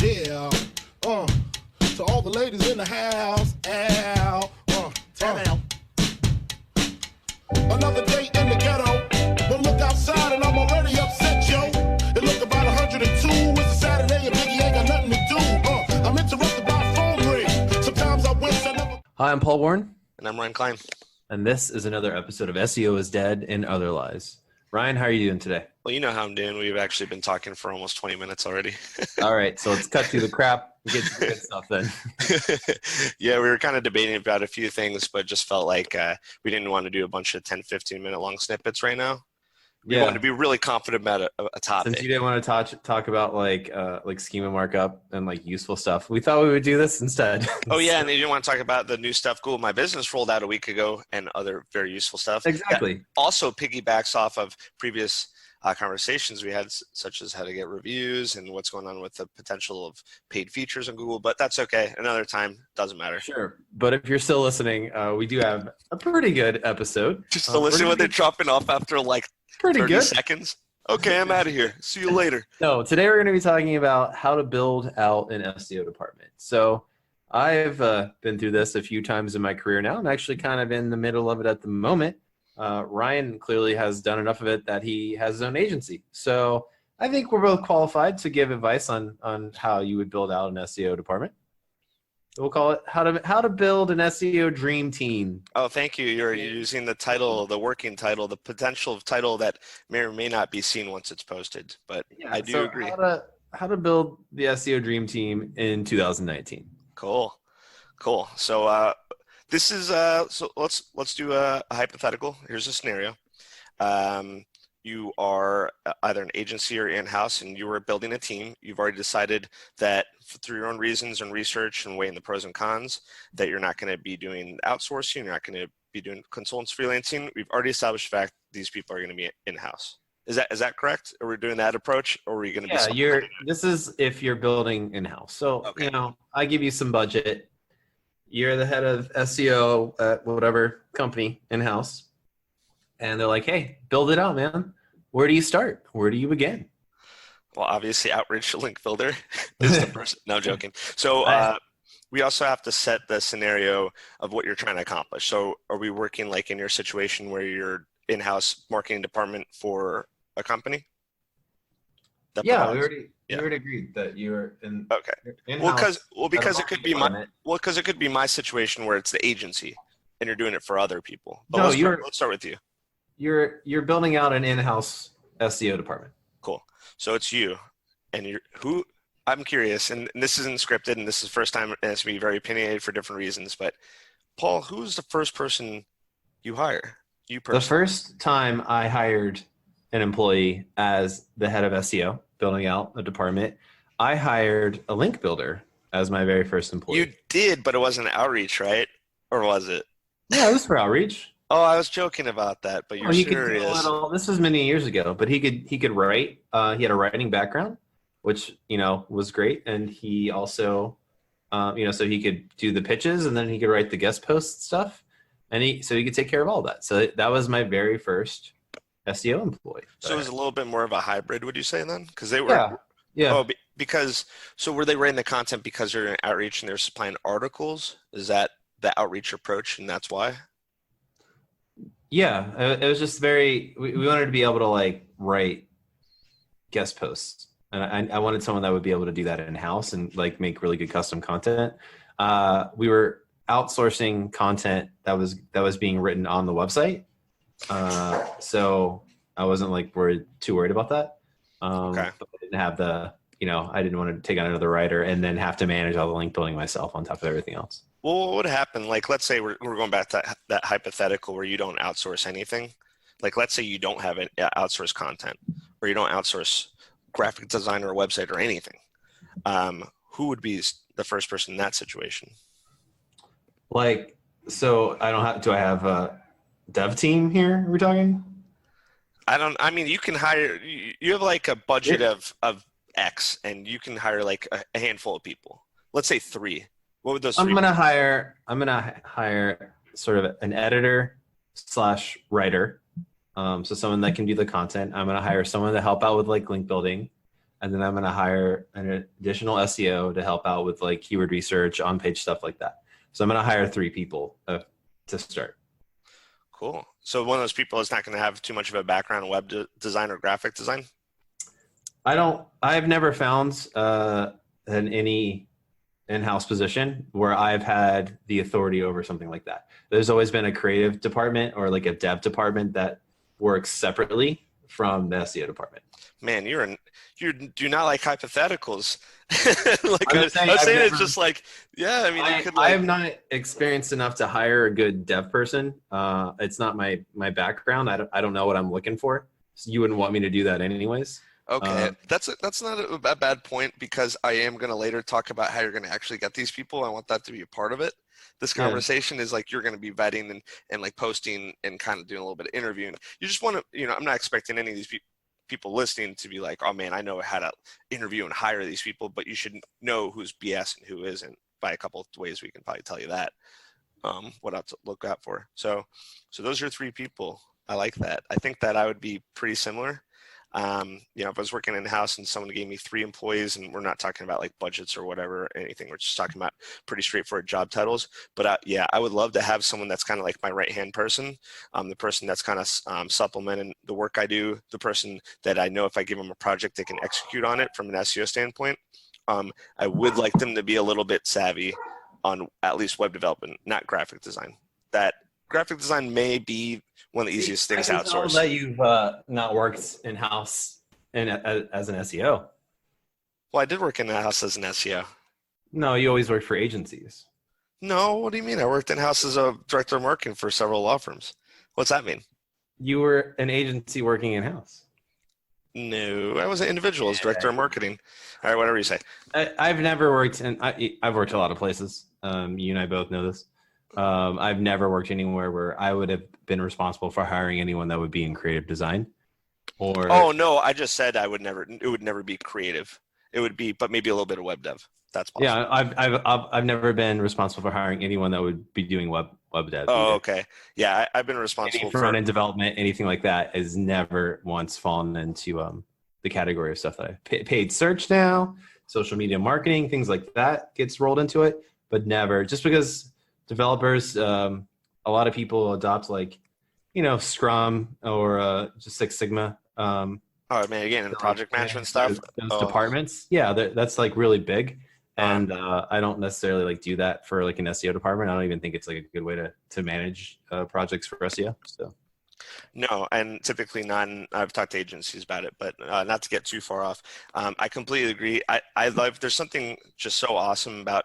Yeah. To all the ladies in the house. Another day in the ghetto. But look outside and I'm already upset, yo. It look about 102. It's a Saturday and Biggie ain't got nothing to do. I'm interrupted by a phone ring. Sometimes I wish I never... Hi, I'm Paul Warren. And I'm Ryan Klein. And this is another episode of SEO is Dead and Other Lies. Ryan, how are you doing today? Well, you know how I'm doing. We've actually been talking for almost 20 minutes already. All right, so let's cut through the crap and get to the good stuff then. Yeah, we were kind of debating about a few things, but just felt like we didn't want to do a bunch of 10, 15-minute long snippets right now. We wanted to be really confident about a topic. Since you didn't want to talk about like schema markup and like useful stuff, we thought we would do this instead. Oh yeah, and you didn't want to talk about the new stuff Google My Business rolled out a week ago and other very useful stuff. Exactly. That also piggybacks off of previous conversations we had, such as how to get reviews and what's going on with the potential of paid features on Google. But that's okay. Another time, doesn't matter. Sure. But if you're still listening, we do have a pretty good episode. Just to listen when they're dropping off after like pretty 30 good seconds. Okay, I'm out of here. See you later. So today we're going to be talking about how to build out an SEO department. So I've been through this a few times in my career now. I'm actually kind of in the middle of it at the moment. Ryan clearly has done enough of it that he has his own agency. So I think we're both qualified to give advice on how you would build out an SEO department. We'll call it how to build an SEO dream team. Oh, thank you. You're using the title, the working title, the potential title that may or may not be seen once it's posted. But yeah, I do agree. How to build the SEO dream team in 2019. Cool. So this is so let's do a hypothetical. Here's a scenario. You are either an agency or in-house and you are building a team. You've already decided that through your own reasons and research and weighing the pros and cons that you're not going to be doing outsourcing, you're not going to be doing consultants freelancing. We've already established the fact these people are going to be in-house. Is that correct? Are we doing that approach, or are we going to be? Yeah, this is if you're building in-house. So okay. I give you some budget. You're the head of SEO at whatever company in-house. And they're like, hey, build it out, man. Where do you start? Where do you begin? Well, obviously, Outreach Link Builder is the first. No, I'm joking. So we also have to set the scenario of what you're trying to accomplish. So are we working like in your situation where you're in-house marketing department for a company? We already agreed that you're in. Okay. Because it could be my situation where it's the agency and you're doing it for other people. But let's start with you. You're building out an in-house SEO department. Cool. So it's you, and I'm curious, and this isn't scripted, and this is the first time, and it's going to be very opinionated for different reasons, but Paul, who's the first person you hire? You personally. The first time I hired an employee as the head of SEO, building out a department, I hired a link builder as my very first employee. You did, but it wasn't Outreach, right? Or was it? Yeah, it was for Outreach. Oh, I was joking about that, but you're serious. This was many years ago, but he could write. He had a writing background, which was great, and he also, so he could do the pitches, and then he could write the guest post stuff, and he could take care of all that. So that was my very first SEO employee. So it was a little bit more of a hybrid, would you say then? Because they were, so were they writing the content because they're in Outreach and they're supplying articles? Is that the Outreach approach, and that's why? Yeah, it was just we wanted to be able to like write guest posts, and I wanted someone that would be able to do that in-house and like make really good custom content. We were outsourcing content that was being written on the website, so I wasn't too worried about that. Okay. But I didn't have I didn't want to take on another writer and then have to manage all the link building myself on top of everything else. Well, what would happen? Like, let's say we're going back to that hypothetical where you don't outsource anything. Like, let's say you don't have outsource content, or you don't outsource graphic design or a website or anything. Who would be the first person in that situation? So do I have a dev team here? Are we talking? You can hire, you have like a budget of X, and you can hire like a handful of people. Let's say 3. What would those? I'm gonna hire sort of an editor / writer, so someone that can do the content. I'm gonna hire someone to help out with like link building, and then I'm going to hire an additional SEO to help out with like keyword research, on-page stuff like that. So I'm going to hire 3 people to start. Cool. So one of those people is not going to have too much of a background in web design or graphic design? I've never found any in-house position where I've had the authority over something like that. There's always been a creative department or like a dev department that works separately from the SEO department. Man, you do not like hypotheticals. Like I'm saying, it's just like, yeah, I mean, you could like, I have not experienced enough to hire a good dev person. It's not my background. I don't know what I'm looking for. So you wouldn't want me to do that anyways. okay, that's not a bad point, because I am going to later talk about how you're going to actually get these people. I want that to be a part of it. This conversation is like you're going to be vetting and like posting and kind of doing a little bit of interviewing. You just want to, I'm not expecting any of these people listening to be like, oh man, I know how to interview and hire these people, but you should know who's BS and who isn't by a couple of ways we can probably tell you that, what to look out for. So those are 3 people. I like that. I think that I would be pretty similar. If I was working in-house and someone gave me 3 employees, and we're not talking about like budgets or whatever, anything, we're just talking about pretty straightforward job titles. But I would love to have someone that's kind of like my right-hand person, the person that's kind of supplementing the work I do, the person that I know if I give them a project, they can execute on it from an SEO standpoint. I would like them to be a little bit savvy on at least web development, not graphic design. That graphic design may be one of the easiest things to outsource. That you've not worked in-house as an SEO. Well, I did work in-house as an SEO. No, you always worked for agencies. No, what do you mean? I worked in-house as a director of marketing for several law firms. What's that mean? You were an agency working in-house. No, I was an individual as director of marketing. All right, whatever you say. I've never worked I've worked a lot of places. You and I both know this. I've never worked anywhere where I would have been responsible for hiring anyone that would be in creative design. Oh no, I just said it would never be creative. It would be, but maybe a little bit of web dev. That's possible. Yeah, I've never been responsible for hiring anyone that would be doing web dev. Oh, either. okay. Yeah, I've been responsible for front end development, anything like that has never once fallen into the category of stuff that paid search now, social media marketing, things like that gets rolled into it, but never, just because developers, a lot of people adopt like, Scrum or just Six Sigma. Oh man, again, in project management stuff. Those departments, that's like really big. And I don't necessarily like do that for like an SEO department. I don't even think it's like a good way to manage projects for SEO. So. No, and typically not. I've talked to agencies about it, but not to get too far off. I completely agree. I love. There's something just so awesome about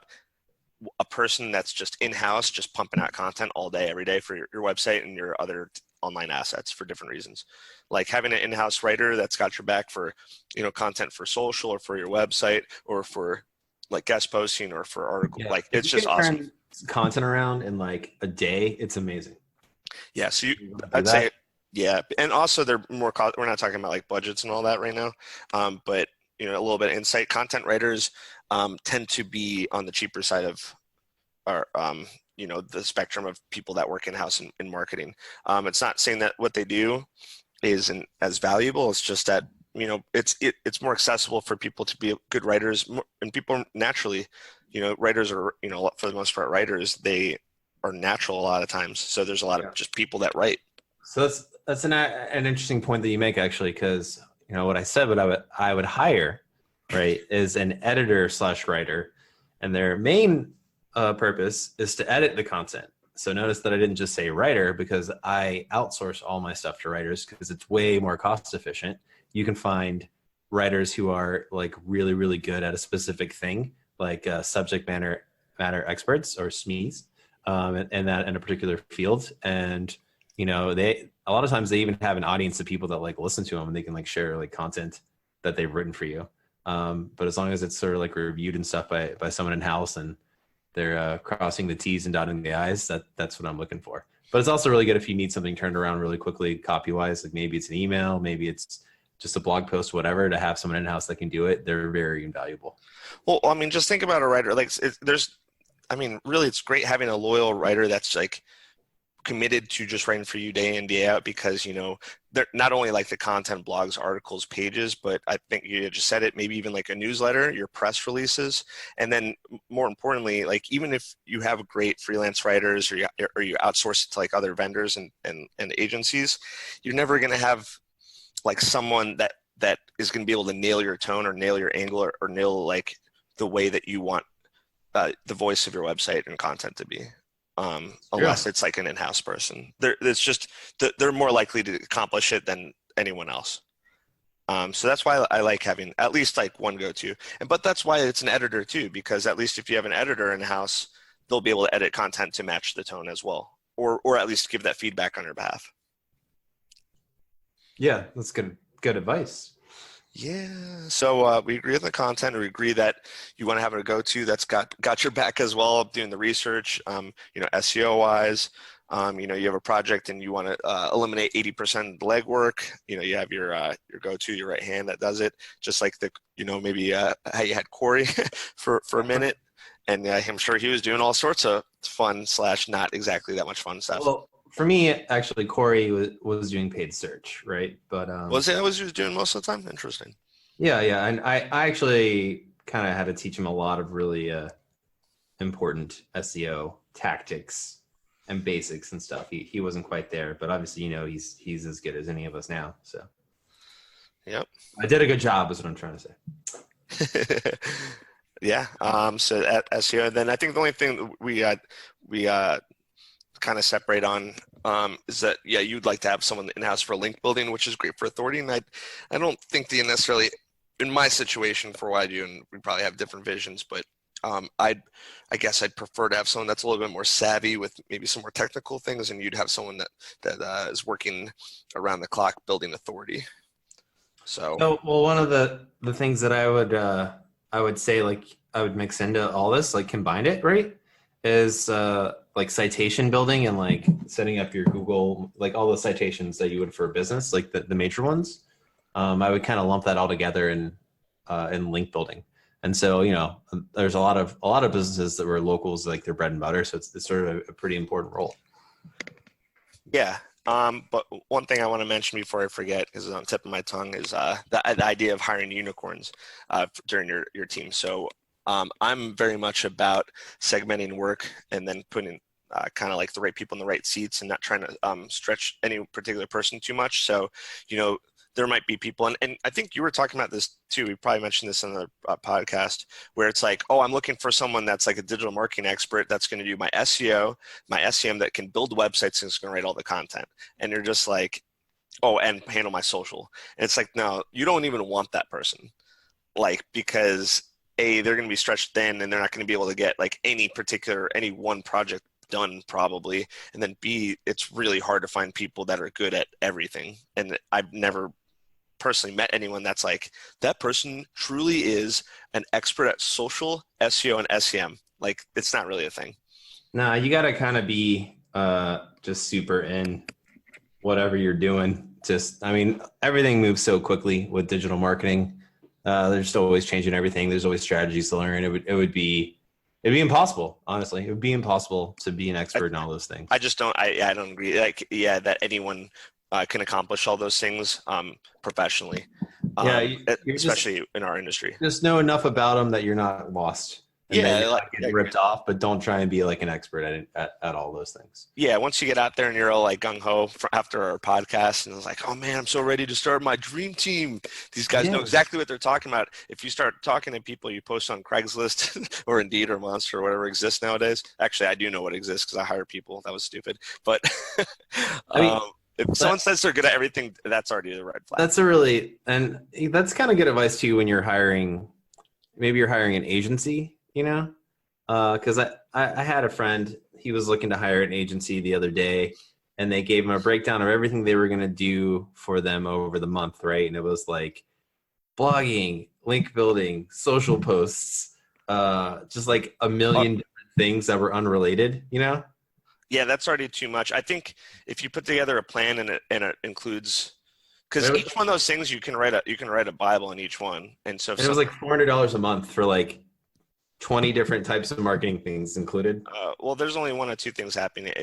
a person that's just in-house, just pumping out content all day, every day for your website and your other online assets for different reasons. Like having an in-house writer that's got your back for, content for social or for your website or for like guest posting or for article. Yeah. Like it's just awesome. Turn content around in like a day. It's amazing. Yeah. So I'd say, yeah. And also they're more, we're not talking about like budgets and all that right now. But a little bit of insight. Content writers tend to be on the cheaper side of our, the spectrum of people that work in-house in marketing. It's not saying that what they do isn't as valuable. It's just that, it's more accessible for people to be good writers, and people naturally, writers are, for the most part, writers, they are natural a lot of times. So there's a lot of just people that write. So that's an interesting point that you make, actually, because what I said, what I would hire, right, is an editor / writer, and their main purpose is to edit the content. So notice that I didn't just say writer, because I outsource all my stuff to writers because it's way more cost efficient. You can find writers who are like really, really good at a specific thing, like subject matter experts or SMEs, and that in a particular field. And they a lot of times they even have an audience of people that like listen to them, and they can like share like content that they've written for you. But as long as it's sort of like reviewed and stuff by someone in house, and they're crossing the T's and dotting the I's, that's what I'm looking for. But it's also really good if you need something turned around really quickly, copy wise. Like maybe it's an email, maybe it's just a blog post, whatever. To have someone in house that can do it, they're very invaluable. Well, I mean, just think about a writer. Like really, it's great having a loyal writer that's like committed to just writing for you day in, day out, because, they're not only like the content, blogs, articles, pages, but I think you just said it, maybe even like a newsletter, your press releases. And then more importantly, like even if you have great freelance writers or you outsource it to like other vendors and agencies, you're never going to have like someone that is going to be able to nail your tone or nail your angle or nail like the way that you want the voice of your website and content to be. Unless it's like an in-house person. They're more likely to accomplish it than anyone else. So that's why I like having at least like one go-to. But that's why it's an editor too, because at least if you have an editor in-house, they'll be able to edit content to match the tone as well, or at least give that feedback on your behalf. Yeah, that's good advice. Yeah. So we agree on the content. We agree that you want to have a go-to that's got your back as well, doing the research, SEO wise. You have a project and you want to eliminate 80% of the legwork. You have your go-to, your right hand that does it, just like maybe how you had Corey for a minute. And I'm sure he was doing all sorts of fun / not exactly that much fun stuff. Well, for me, actually, Corey was doing paid search, right? But was he doing most of the time? Interesting. Yeah, and I actually kind of had to teach him a lot of really important SEO tactics and basics and stuff. He wasn't quite there, but obviously, he's as good as any of us now. So, yep, I did a good job, is what I'm trying to say. Yeah. So at SEO, then I think the only thing we kind of separate on is that you'd like to have someone in-house for link building, which is great for authority, and I don't think the necessarily in my situation for what I do, and we probably have different visions, but I guess I'd prefer to have someone that's a little bit more savvy with maybe some more technical things, and you'd have someone that is working around the clock building authority. So well, one of the things that I would say, like, I would mix into all this, like combine it, right, is like citation building and like setting up your Google, like all the citations that you would for a business, like the major ones. I would kind of lump that all together in link building. And so, there's a lot of businesses that were locals, like their bread and butter. So it's sort of a pretty important role. Yeah. But one thing I want to mention before I forget, because it's on the tip of my tongue, is the idea of hiring unicorns during your team. So I'm very much about segmenting work and then putting kind of like the right people in the right seats and not trying to stretch any particular person too much. So, there might be people, and I think you were talking about this too. We probably mentioned this in the podcast, where it's like, oh, I'm looking for someone that's like a digital marketing expert that's going to do my SEO, my SEM, that can build websites and is going to write all the content. And you're just like, oh, and handle my social. And it's like, no, you don't even want that person, like, because A, they're going to be stretched thin and they're not going to be able to get like any one project done probably. And then B, it's really hard to find people that are good at everything. And I've never personally met anyone that's like, that person truly is an expert at social, SEO, and SEM. Like, it's not really a thing. Nah, you got to kind of be just super in whatever you're doing. Everything moves so quickly with digital marketing. There's still always changing everything. There's always strategies to learn. It'd be impossible, honestly. It would be impossible to be an expert in all those things. I just don't. I don't agree. Like, that anyone can accomplish all those things professionally. Especially in our industry. Just know enough about them that you're not lost. And get ripped off, but don't try and be like an expert at all those things. Yeah, once you get out there and you're all like gung ho after our podcast, and it's like, oh man, I'm so ready to start my dream team. These guys know exactly what they're talking about. If you start talking to people you post on Craigslist or Indeed or Monster or whatever exists nowadays, actually I do know what exists because I hire people. That was stupid, but if someone says they're good at everything, that's already the red flag. That's kind of good advice too when you're hiring. Maybe you're hiring an agency. Because I had a friend, he was looking to hire an agency the other day, and they gave him a breakdown of everything they were going to do for them over the month, right? And it was like blogging, link building, social posts, just like a million different things that were unrelated, Yeah, that's already too much. I think if you put together a plan and it includes, because each one of those things you can write a Bible on each one, and so it was like $400 a month for like 20 different types of marketing things included? Well, there's only one or two things happening.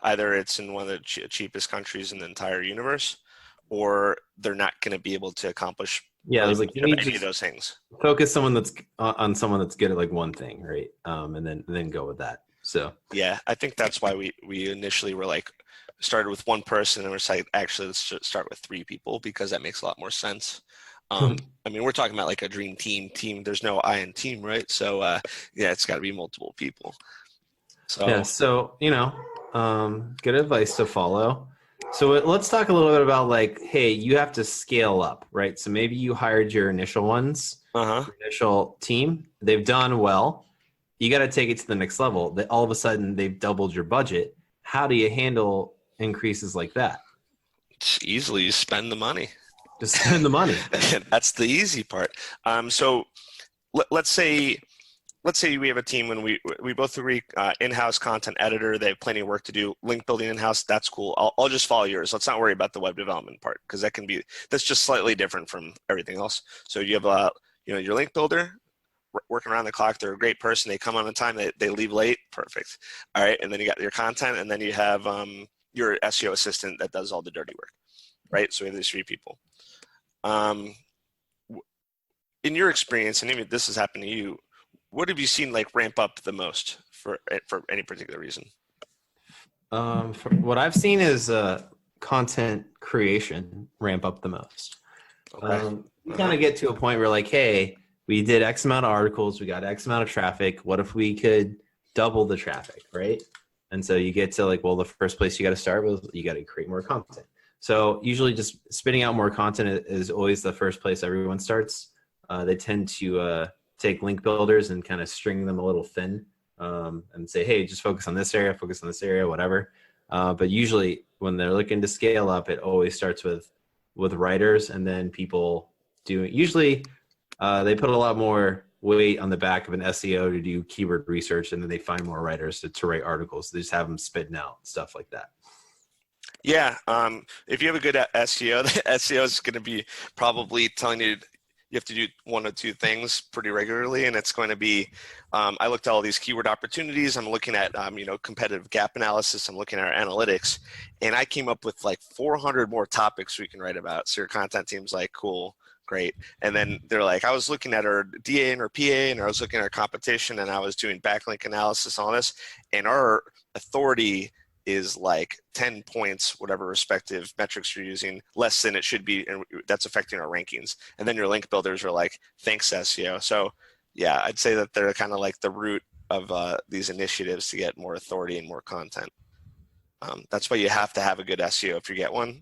Either it's in one of the cheapest countries in the entire universe, or they're not going to be able to accomplish Yeah, I was like, you need any to of those things. focus someone that's on someone that's good at like one thing, right? And then go with that. So Yeah, I think that's why we initially were like started with one person and we're like, actually, let's just start with 3 people because that makes a lot more sense. I mean, we're talking about like a dream team. There's no I in team, right? So yeah, it's got to be multiple people. So yeah, so good advice to follow. So let's talk a little bit about like, hey, you have to scale up, right? So maybe you hired your initial ones, your initial team. They've done well. You got to take it to the next level. That all of a sudden they've doubled your budget. How do you handle increases like that? Just easily spend the money. Just spend the money. That's the easy part. So let's say we have a team when we both agree, in-house content editor, they have plenty of work to do, link building in-house, that's cool. I'll just follow yours. Let's not worry about the web development part because that's just slightly different from everything else. So you have your link builder working around the clock. They're a great person. They come on time. They leave late. Perfect. All right. And then you got your content, and then you have your SEO assistant that does all the dirty work. Right. So we have these 3 people. In your experience, and even this has happened to you, what have you seen like ramp up the most for any particular reason? What I've seen is content creation ramp up the most. Okay. You kind of get to a point where like, hey, we did X amount of articles, we got X amount of traffic. What if we could double the traffic, right? And so you get to like, well, the first place you got to start with, you got to create more content. So usually just spitting out more content is always the first place everyone starts. They tend to take link builders and kind of string them a little thin and say, hey, just focus on this area, whatever. But usually when they're looking to scale up, it always starts with writers, and then people usually they put a lot more weight on the back of an SEO to do keyword research, and then they find more writers to write articles. They just have them spitting out stuff like that. Yeah. If you have a good SEO, the SEO is going to be probably telling you you have to do 1 or 2 things pretty regularly. And it's going to be, I looked at all these keyword opportunities. I'm looking at, competitive gap analysis. I'm looking at our analytics, and I came up with like 400 more topics we can write about. So your content team's like, cool, great. And then they're like, I was looking at our DA and our PA, and I was looking at our competition, and I was doing backlink analysis on this, and our authority is like 10 points, whatever respective metrics you're using, less than it should be, and that's affecting our rankings. And then your link builders are like, thanks, SEO. So yeah, I'd say that they're kind of like the root of these initiatives to get more authority and more content. That's why you have to have a good SEO if you get one.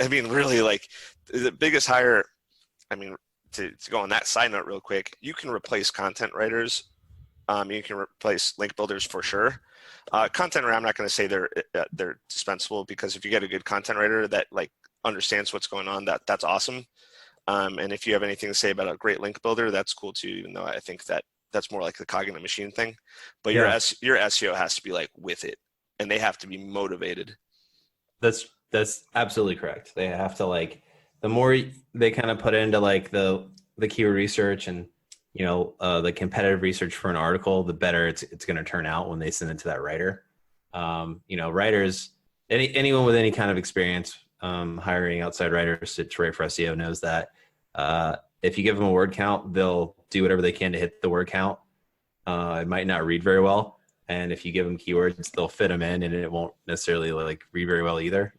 I mean, really, like the biggest hire, I mean, to go on that side note real quick, you can replace content writers. You can replace link builders for sure. Content writer, I'm not going to say they're dispensable, because if you get a good content writer that like understands what's going on, that's awesome. And if you have anything to say about a great link builder, that's cool too, even though I think that's more like the cognitive machine thing. But your SEO has to be like with it, and they have to be motivated. That's absolutely correct. They have to like, the more they kind of put into like the keyword research and the competitive research for an article, the better it's going to turn out when they send it to that writer. Writers, anyone with any kind of experience hiring outside writers to write for SEO knows that if you give them a word count, they'll do whatever they can to hit the word count. It might not read very well, and if you give them keywords, they'll fit them in, and it won't necessarily like read very well either.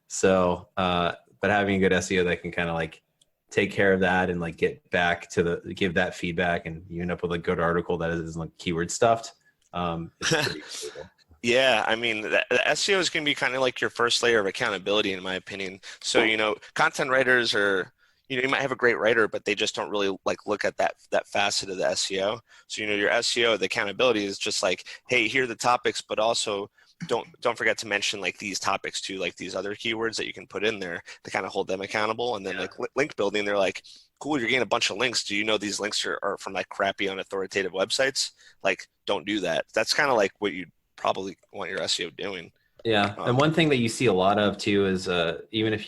So, but having a good SEO that can kind of like take care of that and like get back to give that feedback, and you end up with a good article that isn't like keyword stuffed. It's pretty cool. Yeah, I mean, the SEO is going to be kind of like your first layer of accountability, in my opinion. So, content writers are, you might have a great writer, but they just don't really like look at that facet of the SEO. So, your SEO, the accountability is just like, hey, here are the topics, but also don't forget to mention like these topics too, like these other keywords that you can put in there to kind of hold them accountable. And then like link building, they're like, cool, you're getting a bunch of links. Do you know these links are from like crappy unauthoritative websites? Like, don't do that. That's kind of like what you probably want your SEO doing. Yeah. And one thing that you see a lot of too is even if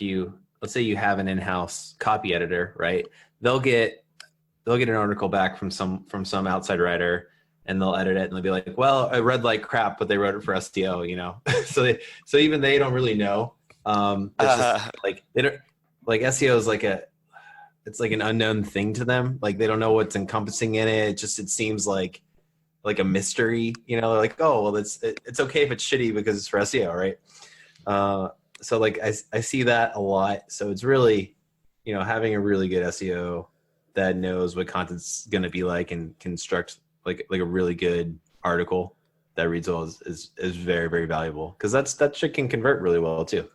let's say you have an in-house copy editor, right? They'll get an article back from some outside writer, and they'll edit it, and they'll be like, well, I read like crap, but they wrote it for SEO, you know. So even they don't really know. It's just like they don't, like SEO is like it's like an unknown thing to them. Like they don't know what's encompassing in it. It seems like a mystery, you know. They're like, oh well, it's okay if it's shitty because it's for SEO, right? So like I see that a lot. So it's really, you know, having a really good SEO that knows what content's going to be like and construct like a really good article that reads well is very, very valuable, because that shit can convert really well too.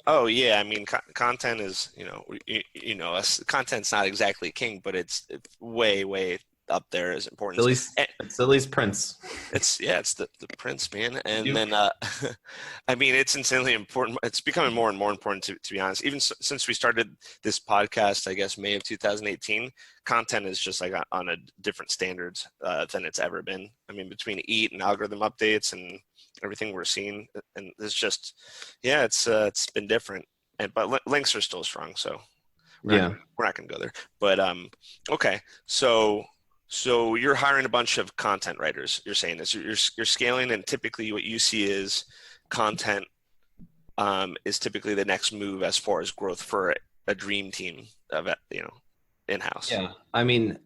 Oh yeah, I mean, content is, content's not exactly king, but it's way up there as important. It's at least Prince. It's the Prince, man. And then, I mean, it's insanely important. It's becoming more and more important, to be honest. Even since we started this podcast, I guess May of 2018, content is just like on a different standards than it's ever been. I mean, between EAT and algorithm updates and everything we're seeing, and it's just, it's been different. But links are still strong, so we're not gonna go there. But okay, so you're hiring a bunch of content writers. You're saying this. You're scaling, and typically what you see is content is typically the next move as far as growth for a dream team of in-house. Yeah, I mean,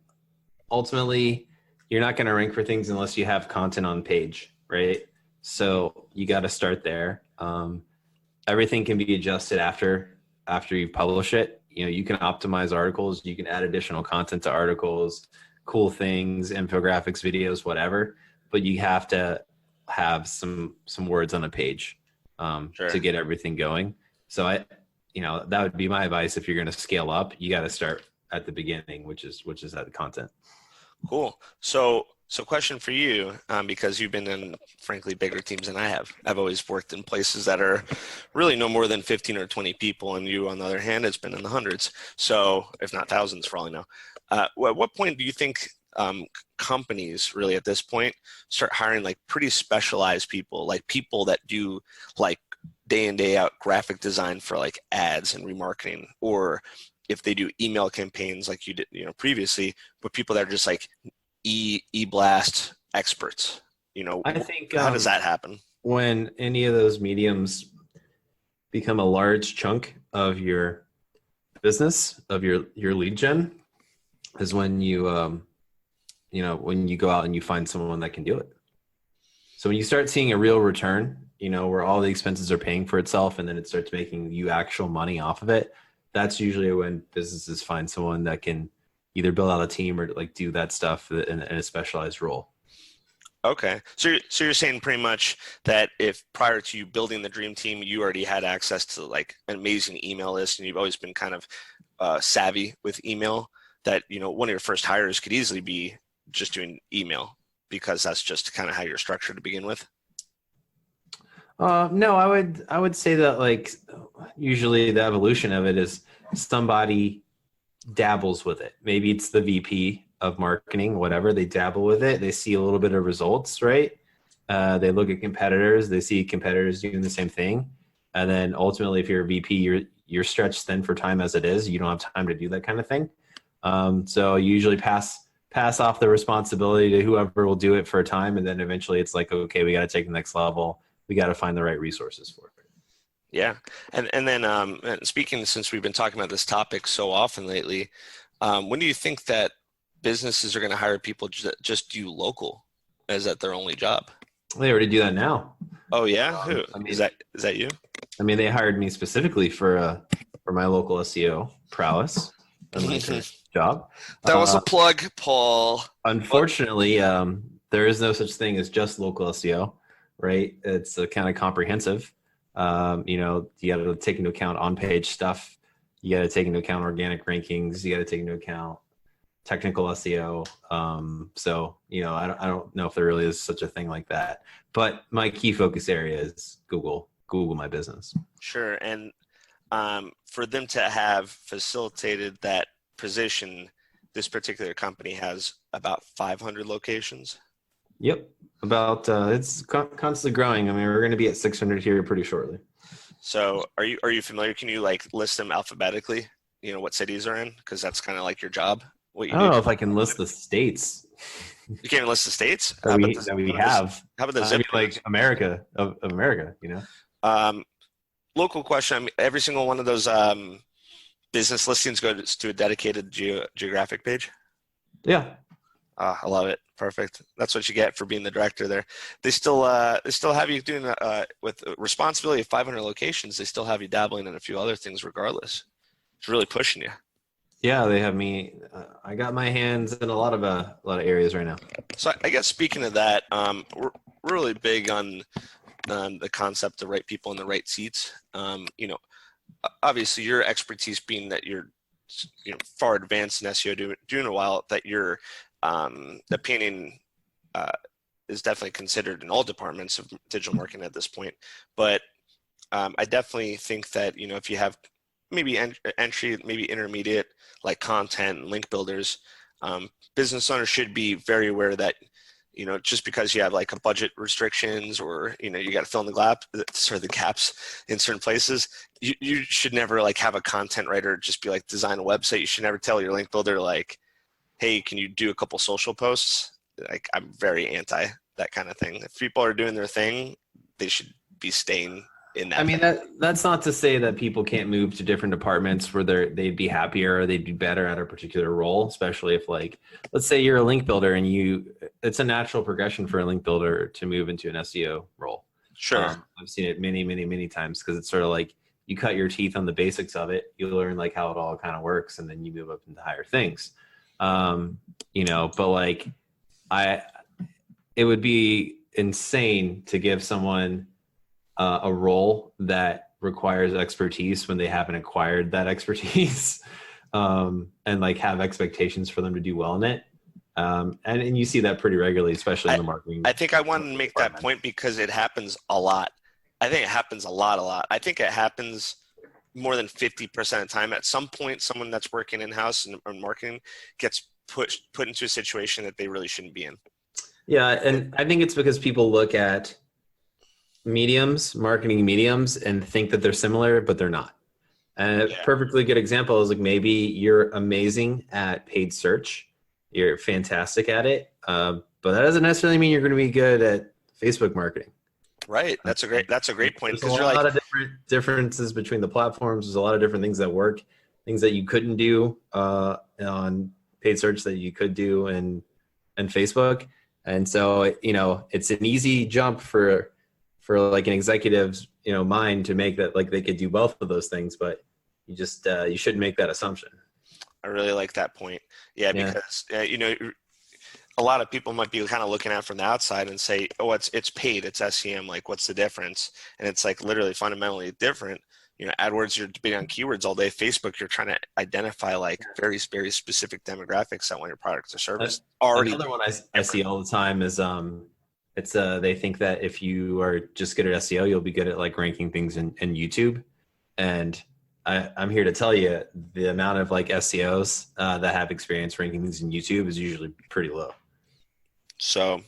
ultimately, you're not going to rank for things unless you have content on page, right? So you got to start there. Everything can be adjusted after you publish it. You know, you can optimize articles. You can add additional content to articles, cool things, infographics, videos, whatever, but you have to have some words on a page to get everything going. So that would be my advice. If you're going to scale up, you got to start at the beginning, which is at the content. Cool. So question for you, because you've been in, frankly, bigger teams than I have. I've always worked in places that are really no more than 15 or 20 people, and you, on the other hand, has been in the hundreds, so if not thousands for all I know. At what point do you think companies really at this point start hiring like pretty specialized people, like people that do like day in, day out graphic design for like ads and remarketing, or if they do email campaigns like you did, previously, but people that are just like e-blast experts? I think how does that happen? When any of those mediums become a large chunk of your business, of your lead gen, is when you when you go out and you find someone that can do it. So when you start seeing a real return, where all the expenses are paying for itself, and then it starts making you actual money off of it, that's usually when businesses find someone that can either build out a team or like do that stuff in a specialized role. Okay. So you're saying pretty much that if prior to you building the dream team, you already had access to like an amazing email list, and you've always been kind of savvy with email, that, one of your first hires could easily be just doing email, because that's just kind of how you're structured to begin with? No, I would say that like usually the evolution of it is somebody dabbles with it. Maybe it's the VP of marketing, whatever. They dabble with it. They see a little bit of results, right? They look at competitors. They see competitors doing the same thing. And then ultimately, if you're a VP, you're stretched thin for time as it is. You don't have time to do that kind of thing. So you usually pass off the responsibility to whoever will do it for a time. And then eventually it's like, okay, we got to take the next level. We got to find the right resources for it. Yeah. And then speaking, since we've been talking about this topic so often lately, when do you think that businesses are going to hire people that just do local? Is that their only job? They already do that now. Oh yeah? Who? I mean, is that you? I mean, they hired me specifically for my local SEO prowess. Job. That was a plug, Paul. Unfortunately, there is no such thing as just local SEO, right? It's kind of comprehensive. You got to take into account on-page stuff. You got to take into account organic rankings. You got to take into account technical SEO. So, I don't know if there really is such a thing like that. But my key focus area is Google My Business. Sure. And for them to have facilitated that position, this particular company has about 500 locations. Yep. About it's constantly growing. I mean, we're going to be at 600 here pretty shortly. So are you familiar? Can you like list them alphabetically? What cities are in? Because that's kind of like your job. what you I don't do. know if I can list the states You can't even list the states that we have. How about the I zip mean, codes? like America of America, Local question. I mean, every single one of those business listings goes to a dedicated geographic page. Yeah. I love it. Perfect. That's what you get for being the director there. They still have you doing with responsibility of 500 locations. They still have you dabbling in a few other things regardless. It's really pushing you. Yeah, they have me. I got my hands in a lot of areas right now. So I guess speaking of that, we're really big on the concept of right people in the right seats. Obviously your expertise being that you're far advanced in SEO, doing a while, that your opinion is definitely considered in all departments of digital marketing at this point. But I definitely think that if you have maybe entry, maybe intermediate, like content and link builders, business owners should be very aware that just because you have like a budget restrictions or you got to fill in the gaps in certain places, you should never like have a content writer just be like design a website. You should never tell your link builder like, hey, can you do a couple social posts? Like, I'm very anti that kind of thing. If people are doing their thing, they should be staying in that. I mean, that's not to say that people can't move to different departments where they'd be happier or they'd be better at a particular role, especially if, like, let's say you're a link builder and it's a natural progression for a link builder to move into an SEO role. Sure. I've seen it many, many, many times because it's sort of like you cut your teeth on the basics of it. You learn like how it all kind of works and then you move up into higher things. But like it would be insane to give someone a role that requires expertise when they haven't acquired that expertise, and like have expectations for them to do well in it. And you see that pretty regularly, especially in the marketing. I think I want to make that point because it happens a lot. I think it happens a lot. I think it happens more than 50% of the time. At some point, someone that's working in-house and marketing gets put into a situation that they really shouldn't be in. Yeah, and I think it's because people look at marketing mediums, and think that they're similar, but they're not. And a perfectly good example is like maybe you're amazing at paid search. You're fantastic at it, but that doesn't necessarily mean you're going to be good at Facebook marketing. Right. That's a great point. There's a lot of different differences between the platforms. There's a lot of different things that work, things that you couldn't do on paid search that you could do in Facebook. And so, it's an easy jump for like an executive's, mind to make that, like, they could do both of those things, but you just, you shouldn't make that assumption. I really like that point. Yeah. Because, a lot of people might be kind of looking at it from the outside and say, oh, it's paid, it's SEM, like, what's the difference? And it's like literally fundamentally different. AdWords, you're debating on keywords all day. Facebook, you're trying to identify like very, very specific demographics that want your product or service. Another one I see all the time is they think that if you are just good at SEO, you'll be good at like ranking things in YouTube. And I'm here to tell you the amount of like SEOs that have experience ranking things in YouTube is usually pretty low. So,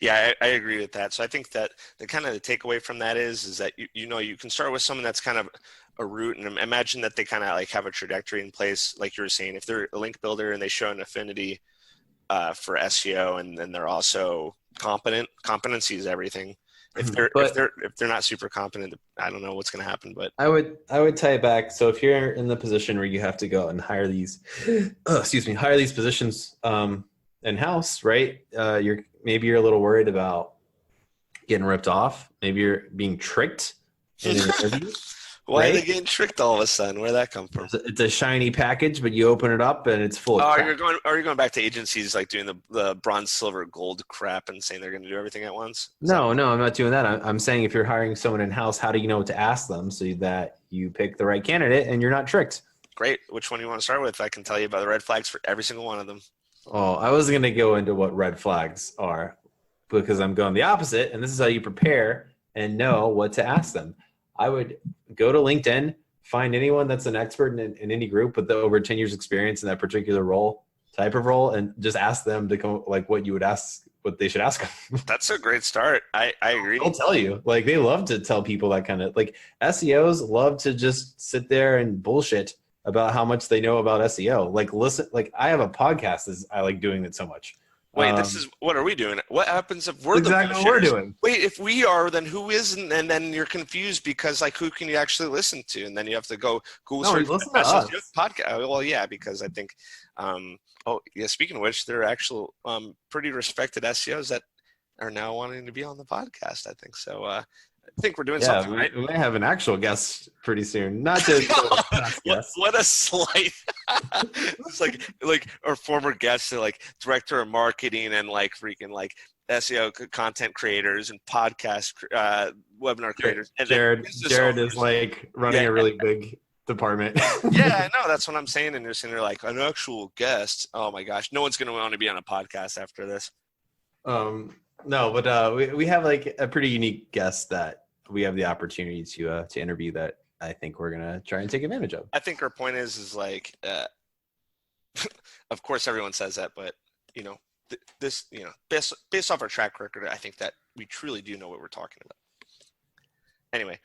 yeah, I agree with that. So I think that the kind of the takeaway from that is that, you can start with someone that's kind of a root, and imagine that they kind of like have a trajectory in place. Like you were saying, if they're a link builder and they show an affinity for SEO, and then they're also competent, competency is everything. If they're not super competent, I don't know what's going to happen, but I would tie it back. So if you're in the position where you have to go and hire these positions, in-house, right? You're a little worried about getting ripped off. Maybe you're being tricked in an interview. Why are they getting tricked all of a sudden? Where'd that come from? It's a shiny package, but you open it up and it's full of crap. Are you going back to agencies like doing the bronze, silver, gold crap and saying they're going to do everything at once? No, I'm not doing that. I'm saying if you're hiring someone in-house, how do you know what to ask them so that you pick the right candidate and you're not tricked? Great. Which one do you want to start with? I can tell you about the red flags for every single one of them. Oh, I was going to go into what red flags are because I'm going the opposite, and this is how you prepare and know what to ask them. I would go to LinkedIn, find anyone that's an expert in any group with over 10 years experience in that particular type of role, and just ask them to come like what they should ask them. That's a great start. I agree. I'll tell you, like, they love to tell people that kind of, like, SEOs love to just sit there and bullshit about how much they know about SEO. Like listen, like I have a podcast. I like doing it so much. Wait, what are we doing? What happens if we're exactly the what we're doing? Wait, if we are, then who isn't? And then you're confused because like who can you actually listen to? And then you have to go Google search listen to us. podcast. Well, yeah, because I think oh yeah, speaking of which, there are actual pretty respected SEOs that are now wanting to be on the podcast, I think. So I think we're doing something right. We may have an actual guest pretty soon. Not to what a slight. It's like our former guests are like director of marketing and like freaking like SEO content creators and podcast webinar creators. And Jared is like running a really big department. Yeah, I know. That's what I'm saying. And you're saying they're like an actual guest. Oh my gosh. No one's going to want to be on a podcast after this. No, but we have like a pretty unique guest that we have the opportunity to interview that I think we're gonna try and take advantage of. I think our point is like, of course everyone says that, but you know, this, you know, based off our track record, I think that we truly do know what we're talking about. Anyway,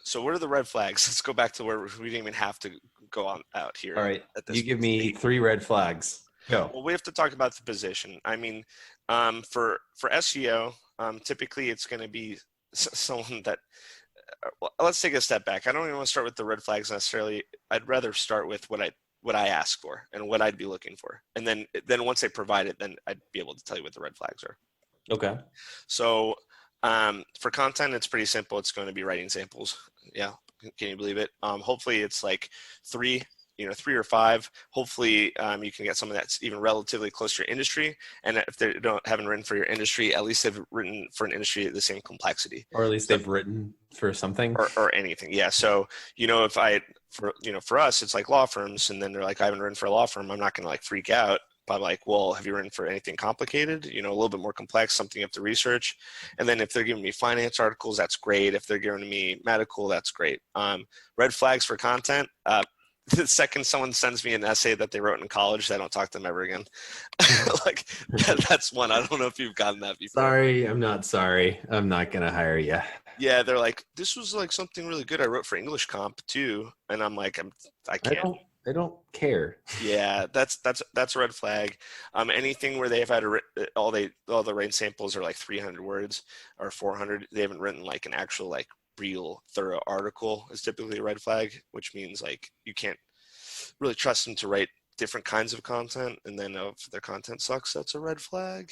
so what are the red flags? Let's go back to where we didn't even have to go on out here. All right, you give me 3 red flags. Go. Well, we have to talk about the position. I mean, for SEO, typically it's going to be someone that. Let's take a step back. I don't even want to start with the red flags necessarily. I'd rather start with what I ask for and what I'd be looking for, and then once they provide it, then I'd be able to tell you what the red flags are. Okay. So for content, it's pretty simple. It's going to be writing samples. Yeah. Can you believe it? Hopefully it's like 3 or 5. Hopefully you can get someone that's even relatively close to your industry. And if they haven't written for your industry, at least they've written for an industry at the same complexity. Or at least they've written for something. Or anything. Yeah. So, for us, it's like law firms. And then they're like, I haven't written for a law firm. I'm not going to like freak out. But I'm like, well, have you written for anything complicated? A little bit more complex, something you have to research. And then if they're giving me finance articles, that's great. If they're giving me medical, that's great. Red flags for content. The second someone sends me an essay that they wrote in college, I don't talk to them ever again. Like that's one. I don't know if you've gotten that before. Sorry, I'm not sorry. I'm not gonna hire you. Yeah, they're like, this was like something really good I wrote for English comp too, and I'm like, I can't. I don't care. Yeah, that's a red flag. Anything where they've had all the rain samples are like 300 words or 400. They haven't written like an actual like real thorough article is typically a red flag, which means like you can't really trust them to write different kinds of content. And then if their content sucks, that's a red flag,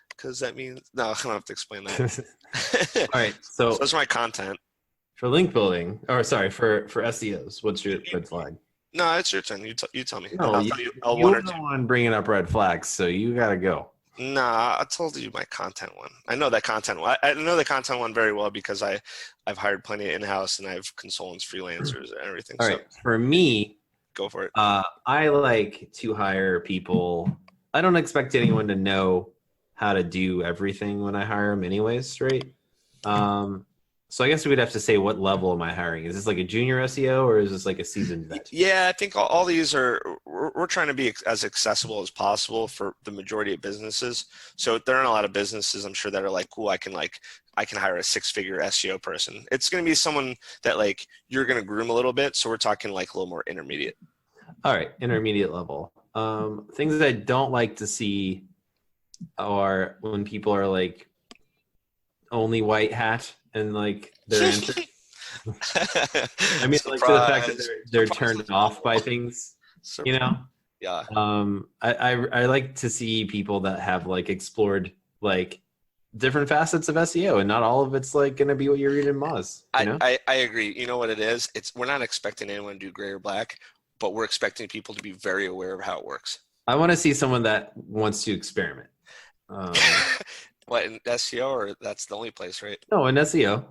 because that means I don't have to explain that. All right, so that's my content for link building, or sorry, for SEOs. What's your red flag? No, it's your turn. You tell me. No, you're the one bringing up red flags, so you gotta go. Nah, I told you my content one. I know that content one. I know the content one very well because I've hired plenty of in-house and I have consultants, freelancers, and everything. All right. For me, go for it. I like to hire people. I don't expect anyone to know how to do everything when I hire them anyways, right? So I guess we'd have to say, what level am I hiring? Is this like a junior SEO or is this like a seasoned vet? Yeah, I think all these we're trying to be as accessible as possible for the majority of businesses. So there aren't a lot of businesses, I'm sure, that are like, cool, I can hire a 6-figure SEO person. It's going to be someone that like you're going to groom a little bit. So we're talking like a little more intermediate. All right, intermediate level. Things that I don't like to see are when people are like only white hat and like their answer. I mean, like to the fact that they're turned off by things, Yeah. I like to see people that have like explored like different facets of SEO, and not all of it's like going to be what you read in Moz. I agree. You know what it is? We're not expecting anyone to do gray or black, but we're expecting people to be very aware of how it works. I want to see someone that wants to experiment. What, in SEO, or that's the only place, right? No, in SEO,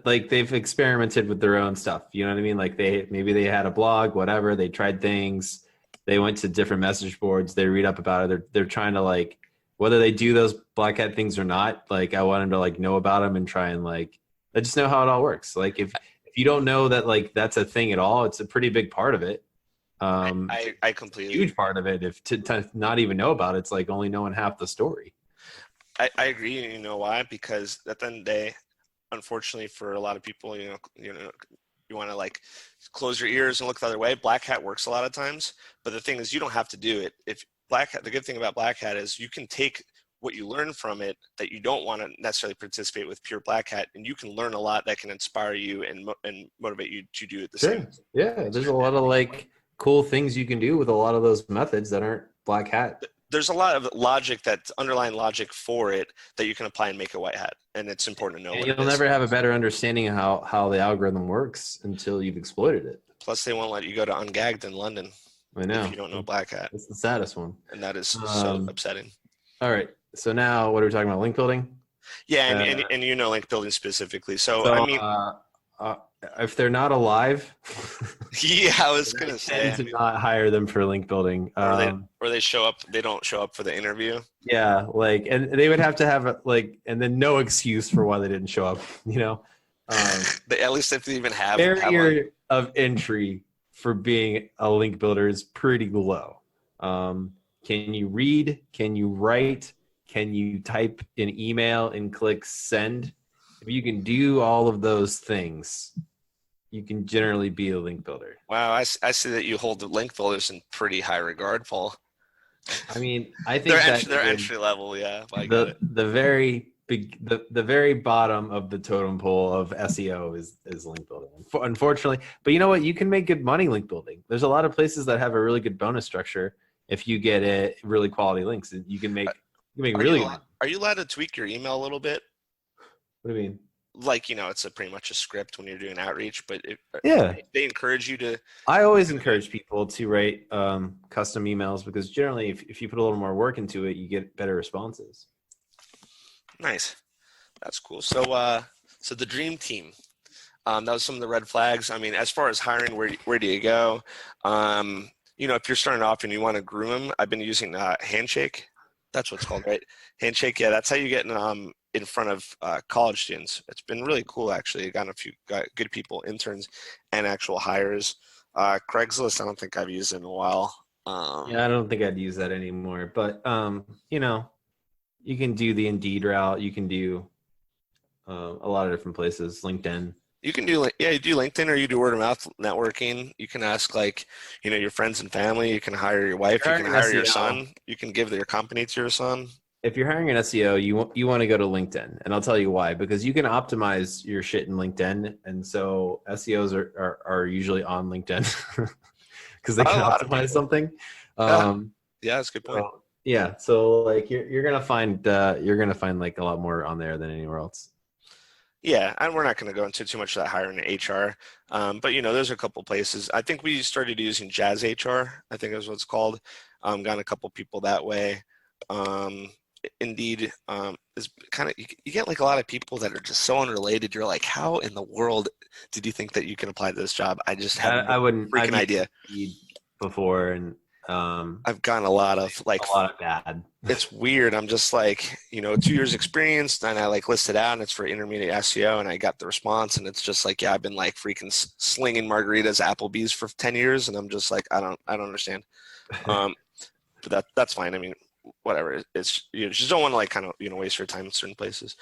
like they've experimented with their own stuff. You know what I mean? Like maybe they had a blog, whatever. They tried things. They went to different message boards. They read up about it. They're trying to like, whether they do those black hat things or not. Like I want them to like know about them and try and like, I just know how it all works. Like if you don't know that like that's a thing at all, it's a pretty big part of it. I completely huge part of it. If to not even know about it, it's like only knowing half the story. I agree. You know why? Because at the end of the day, unfortunately for a lot of people, you want to like close your ears and look the other way. Black hat works a lot of times, but the thing is you don't have to do it. If Black hat, the good thing about Black hat is you can take what you learn from it that you don't want to necessarily participate with pure Black hat, and you can learn a lot that can inspire you and motivate you to do it the same. Yeah, there's a lot of like cool things you can do with a lot of those methods that aren't Black hat. There's a lot of logic, that underlying logic for it, that you can apply and make a white hat, and it's important to know. And you'll never have a better understanding of how the algorithm works until you've exploited it. Plus, they won't let you go to Ungagged in London. I know. If you don't know Black hat. It's the saddest one. And that is so upsetting. All right. So now what are we talking about? Link building? Yeah, and you know link building specifically. So I mean, if they're not alive, yeah, I was gonna say to not hire them for link building. Or they show up. They don't show up for the interview. Yeah, like, and they would have to have like, and then no excuse for why they didn't show up. You know, at least if they even have barrier of entry for being a link builder is pretty low. Can you read? Can you write? Can you type an email and click send? If you can do all of those things, you can generally be a link builder. Wow, I see that you hold the link builders in pretty high regard, Paul. I mean, I think they're entry level, yeah. The very the very bottom of the totem pole of SEO is link building, unfortunately. But you know what? You can make good money link building. There's a lot of places that have a really good bonus structure. If you get it really quality links, you can make really good money. Are you allowed to tweak your email a little bit? What do you mean? Like, it's pretty much a script when you're doing outreach, but they encourage you to. I always encourage people to write custom emails, because generally if you put a little more work into it, you get better responses. If That's cool. So the dream team, that was some of the red flags. I mean, as far as hiring, where do you go? If you're starting off and you want to groom them, I've been using Handshake. That's what it's called, right? Handshake. Yeah, that's how you get in front of college students. It's been really cool, actually. Got good people, interns, and actual hires. Craigslist, I don't think I've used it in a while. I don't think I'd use that anymore. But you can do the Indeed route. You can do a lot of different places. LinkedIn. You can do you do LinkedIn, or you do word of mouth networking. You can ask your friends and family. You can hire your wife. You can hire your son. You can give your company to your son. If you're hiring an SEO, you want to go to LinkedIn, and I'll tell you why. Because you can optimize your shit in LinkedIn, and so SEOs are usually on LinkedIn because they can optimize something. Yeah, that's a good point. So you're gonna find like a lot more on there than anywhere else. Yeah, and we're not going to go into too much of that hiring in HR, but there's a couple places. I think we started using Jazz HR. I think is what it's called. Got a couple people that way. Indeed, is kind of you get like a lot of people that are just so unrelated. You're like, how in the world did you think that you can apply to this job? I just had freaking idea before, and I've gotten a lot of bad. It's weird. I'm just 2 years experience, and I listed out, and it's for intermediate SEO, and I got the response, and it's just I've been freaking slinging margaritas at Applebee's for 10 years, and I'm just I don't understand. But that's fine. I mean, whatever. It's you just don't want to waste your time in certain places.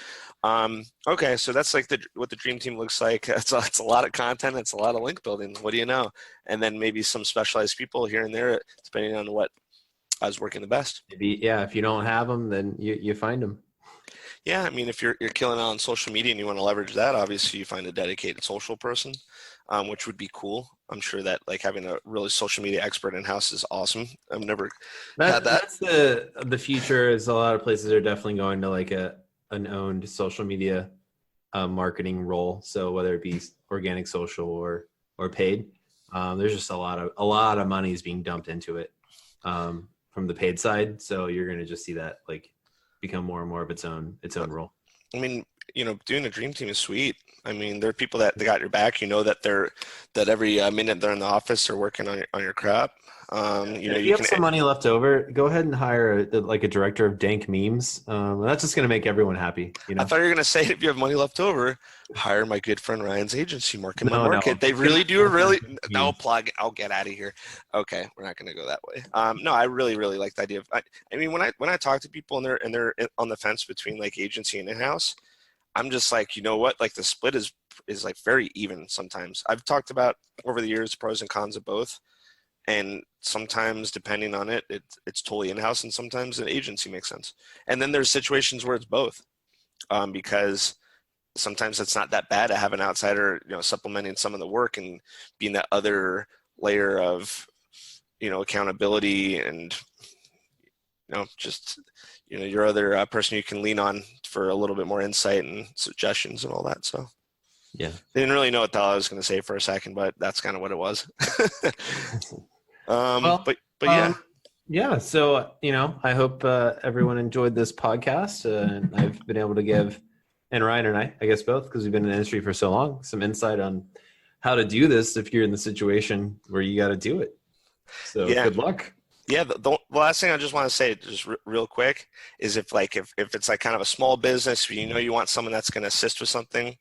Okay, so that's what the dream team looks like. It's a lot of content. It's a lot of link building. What do you know? And then maybe some specialized people here and there, depending on what I was working the best. Maybe, if you don't have them, then you find them. Yeah, I mean, if you're killing it on social media and you want to leverage that, obviously you find a dedicated social person, which would be cool. I'm sure that having a really social media expert in-house is awesome. I've never had that. That's the future. Is a lot of places are definitely going to an owned social media marketing role. So whether it be organic social or paid, there's just a lot of money is being dumped into it from the paid side. So you're going to just see that become more and more of its own role. I mean, doing a dream team is sweet. I mean, there are people that they got your back. That every minute they're in the office, they're working on your crap. If you have some money left over, go ahead and hire a director of dank memes. That's just going to make everyone happy. I thought you were going to say, if you have money left over, hire my good friend Ryan's agency, Market My Market. They really do no plug. I'll get out of here. Okay, we're not going to go that way. No, I really, really like the idea of. I mean, when I talk to people and they're on the fence between agency and in-house, I'm just you know what? The split is is like very even sometimes. I've talked about over the years pros and cons of both, and sometimes depending on it, it's totally in-house, and sometimes an agency makes sense. And then there's situations where it's both, because sometimes it's not that bad to have an outsider, supplementing some of the work and being that other layer of, accountability and, just, your other person you can lean on for a little bit more insight and suggestions and all that. So Yeah. I didn't really know what the hell I was going to say for a second, but that's kind of what it was. But yeah. Yeah. So, I hope everyone enjoyed this podcast. And I've been able to give, and Ryan and I guess both, because we've been in the industry for so long, some insight on how to do this if you're in the situation where you got to do it. So good luck. Yeah. The last thing I just want to say, just real quick, is if it's like kind of a small business, you want someone that's going to assist with something.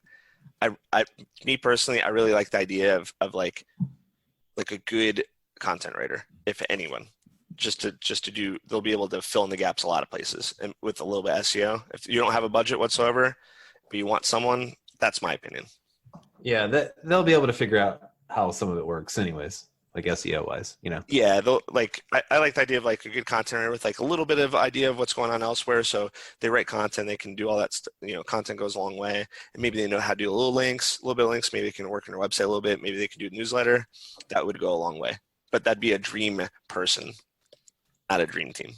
Me personally, I really like the idea of like a good content writer, if anyone, just to do, they'll be able to fill in the gaps a lot of places, and with a little bit of SEO. If you don't have a budget whatsoever, but you want someone, that's my opinion. Yeah, they'll be able to figure out how some of it works anyways, like SEO wise, Yeah, I like the idea of like a good content writer with like a little bit of idea of what's going on elsewhere. So they write content, they can do all that content goes a long way. And maybe they know how to do a little bit of links. Maybe they can work on their website a little bit. Maybe they can do a newsletter. That would go a long way. But that'd be a dream person, not a dream team.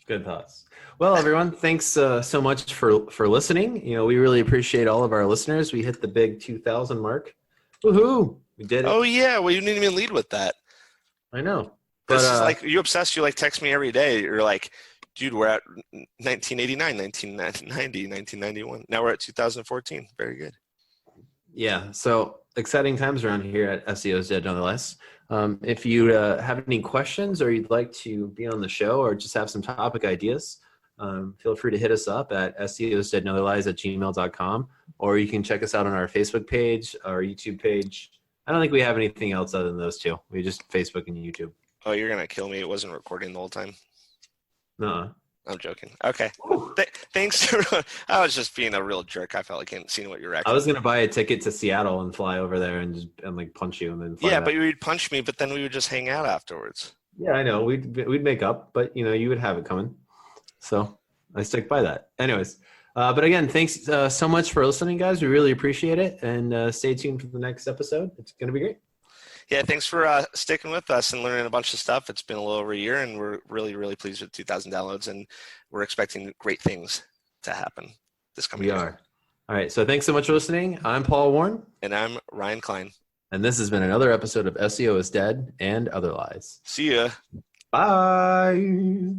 Good thoughts. Well, everyone, thanks so much for listening. We really appreciate all of our listeners. We hit the big 2,000 mark. Woohoo! We did it. Oh yeah, well, you didn't even lead with that. I know. This is like, you obsessed. You like text me every day. You're like, dude, we're at 1989, 1990, 1991. Now we're at 2014. Very good. Yeah. So exciting times around here at SEO's Dead nonetheless. If you have any questions or you'd like to be on the show or just have some topic ideas, feel free to hit us up at seosdeadnolies@gmail.com, or you can check us out on our Facebook page, our YouTube page. I don't think we have anything else other than those two. We just Facebook and YouTube. Oh, you're going to kill me. It wasn't recording the whole time. No. I'm joking. Okay. Thanks. I was just being a real jerk. I felt like I hadn't seen what you were I was going to buy a ticket to Seattle and fly over there and like punch you and then fly back. But you would punch me, but then we would just hang out afterwards. Yeah, I know. We'd make up, but you would have it coming. So I stick by that. Anyways, but again, thanks so much for listening, guys. We really appreciate it. And stay tuned for the next episode. It's going to be great. Yeah, thanks for sticking with us and learning a bunch of stuff. It's been a little over a year, and we're really, really pleased with 2,000 downloads, and we're expecting great things to happen this coming year. We are. All right, so thanks so much for listening. I'm Paul Warren. And I'm Ryan Klein. And this has been another episode of SEO is Dead and Other Lies. See ya. Bye.